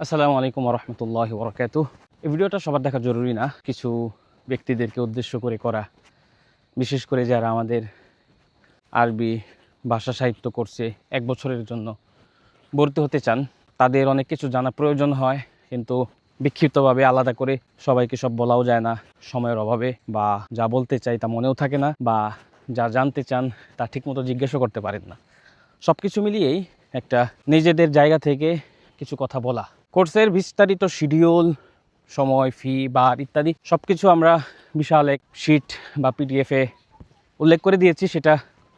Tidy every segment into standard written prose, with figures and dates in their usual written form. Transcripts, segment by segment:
আসসালামু আলাইকুম ওয়া রাহমাতুল্লাহি ওয়া বারাকাতুহু। এই ভিডিওটা সবার দেখা জরুরি না, কিছু ব্যক্তিদেরকে উদ্দেশ্য করে করা, বিশেষ করে যারা আমাদের আরবি ভাষা সাহিত্য কোর্সে ১ বছরের জন্য ভর্তি হতে চান। তাদের অনেক কিছু জানা প্রয়োজন হয়, কিন্তু বিক্ষিপ্তভাবে আলাদা করে সবাইকে সব বলাও যায় না সময়ের অভাবে, বা যা বলতে চাই তা মনেও থাকে না, বা যা জানতে চান তা ঠিকমতো জিজ্ঞাসা করতে পারেন না। সব কিছু মিলিয়েই একটা নিজেদের জায়গা থেকে কিছু কথা বলা। কোর্সের বিস্তারিত শিডিউল, সময়, ফি, বার ইত্যাদি সব কিছু আমরা বিশাল এক শিট বা পিডিএফে উল্লেখ করে দিয়েছি, সেটা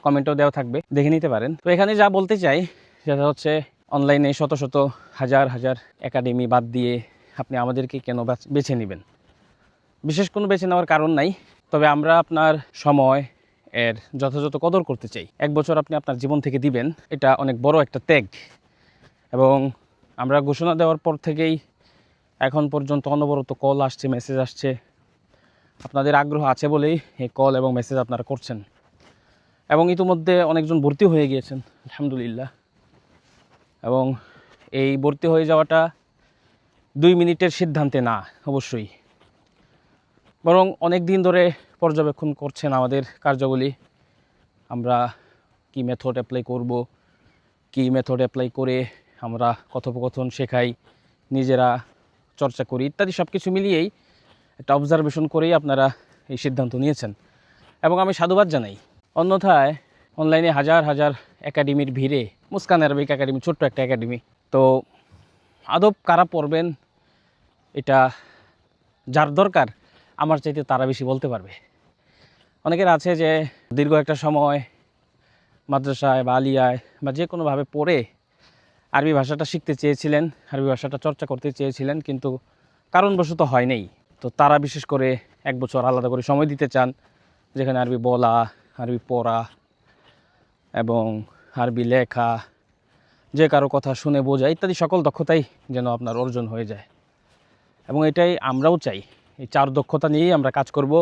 কমেন্টেও দেওয়া থাকবে, দেখে নিতে পারেন। তো এখানে যা বলতে চাই সেটা হচ্ছে, অনলাইনে শত শত হাজার হাজার একাডেমি বাদ দিয়ে আপনি আমাদেরকে কেন বেছে নেবেন? বিশেষ কোনো বেছে নেওয়ার কারণ নাই, তবে আমরা আপনার সময় এর যথাযথ কদর করতে চাই। 1 বছর আপনি আপনার জীবন থেকে দিবেন, এটা অনেক বড় একটা ত্যাগ। এবং আমরা ঘোষণা দেওয়ার পর থেকেই এখন পর্যন্ত অনবরত কল আসছে, মেসেজ আসছে। আপনাদের আগ্রহ আছে বলেই এই কল এবং মেসেজ আপনারা করছেন, এবং ইতিমধ্যে অনেকজন ভর্তি হয়ে গিয়েছেন আলহামদুলিল্লাহ। এবং এই ভর্তি হয়ে যাওয়াটা 2 মিনিটের সিদ্ধান্তে না অবশ্যই, বরং অনেক দিন ধরে পর্যবেক্ষণ করছেন আমাদের কার্যাবলী। আমরা কি মেথড অ্যাপ্লাই করব, কি মেথড অ্যাপ্লাই করে আমরা কথোপকথন শেখাই, নিজেরা চর্চা করি ইত্যাদি সব কিছু মিলিয়েই একটা অবজারভেশন করেই আপনারা এই সিদ্ধান্ত নিয়েছেন, এবং আমি সাধুবাদ জানাই। অন্যথায় অনলাইনে হাজার হাজার একাডেমির ভিড়ে, মুস্কান আরবিক একাডেমি ছোট্ট একটা একাডেমি, তো আদব কারা পড়বেন এটা যার দরকার আমার চাইতে তারা বেশি বলতে পারবে। অনেকের আছে যে দীর্ঘ একটা সময় মাদ্রাসায় বা আলিয়ায় বা যে কোনোভাবে পড়ে আরবি ভাষাটা শিখতে চেয়েছিলেন, আরবি ভাষাটা চর্চা করতে চেয়েছিলেন, কিন্তু কারণবশত হয় নাই। তো তারা বিশেষ করে 1 বছর আলাদা করে সময় দিতে চান, যেখানে আরবি বলা, আরবি পড়া এবং আরবি লেখা, যে কারো কথা শুনে বোঝা ইত্যাদি সকল দক্ষতাই যেন আপনার অর্জন হয়ে যায়। এবং এটাই আমরাও চাই, এই 4 দক্ষতা নিয়েই আমরা কাজ করব।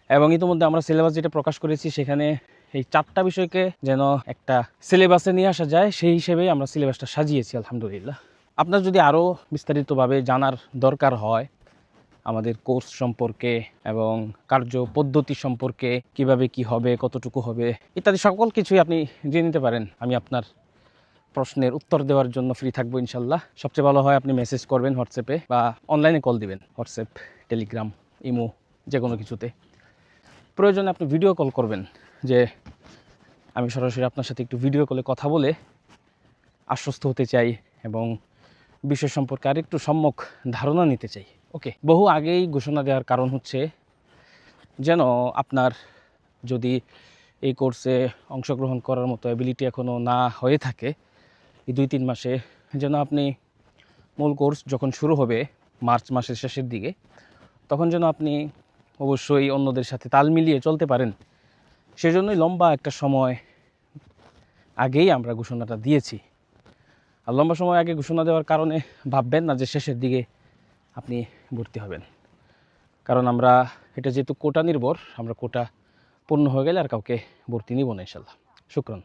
এবং ইতিমধ্যে আমরা সিলেবাস যেটা প্রকাশ করেছি সেখানে এই 4টা বিষয়কে যেন একটা সিলেবাসে নিয়ে আসা যায়, সেই হিসেবেই আমরা সিলেবাসটা সাজিয়েছি আলহামদুলিল্লাহ। আপনার যদি আরও বিস্তারিতভাবে জানার দরকার হয় আমাদের কোর্স সম্পর্কে এবং কার্য পদ্ধতি সম্পর্কে, কিভাবে কি হবে, কতটুকু হবে ইত্যাদি সকল কিছুই আপনি জেনে নিতে পারেন। আমি আপনার প্রশ্নের উত্তর দেওয়ার জন্য ফ্রি থাকবো ইনশাল্লাহ। সবচেয়ে ভালো হয় আপনি মেসেজ করবেন হোয়াটসঅ্যাপে, বা অনলাইনে কল দিবেন, হোয়াটসঅ্যাপ, টেলিগ্রাম, ইমো, যে কোনো কিছুতে। প্রয়োজনে আপনি ভিডিও কল করবেন, যে আমি সরাসরি আপনার সাথে একটু ভিডিও কলে কথা বলে আশ্বস্ত হতে চাই এবং বিষয় সম্পর্কে আরেকটু সম্যক ধারণা নিতে চাই। ওকে, বহু আগেই ঘোষণা দেওয়ার কারণ হচ্ছে যেন আপনার যদি এই কোর্সে অংশগ্রহণ করার মতো অ্যাবিলিটি এখনও না হয়ে থাকে, এই 2-3 মাসে, যেন আপনি মূল কোর্স যখন শুরু হবে মার্চ মাসের শেষের দিকে, তখন যেন আপনি অবশ্যই অন্যদের সাথে তাল মিলিয়ে চলতে পারেন। সেজন্যই লম্বা একটা সময় আগেই আমরা ঘোষণাটা দিয়েছি। আর লম্বা সময় আগে ঘোষণা দেওয়ার কারণে ভাববেন না যে শেষের দিকে আপনি ভর্তি হবেন, কারণ আমরা এটা যেহেতু কোটা নির্ভর, আমরা কোটা পূর্ণ হয়ে গেলে আর কাউকে ভর্তি নিব না ইনশাল্লাহ। শুকরান।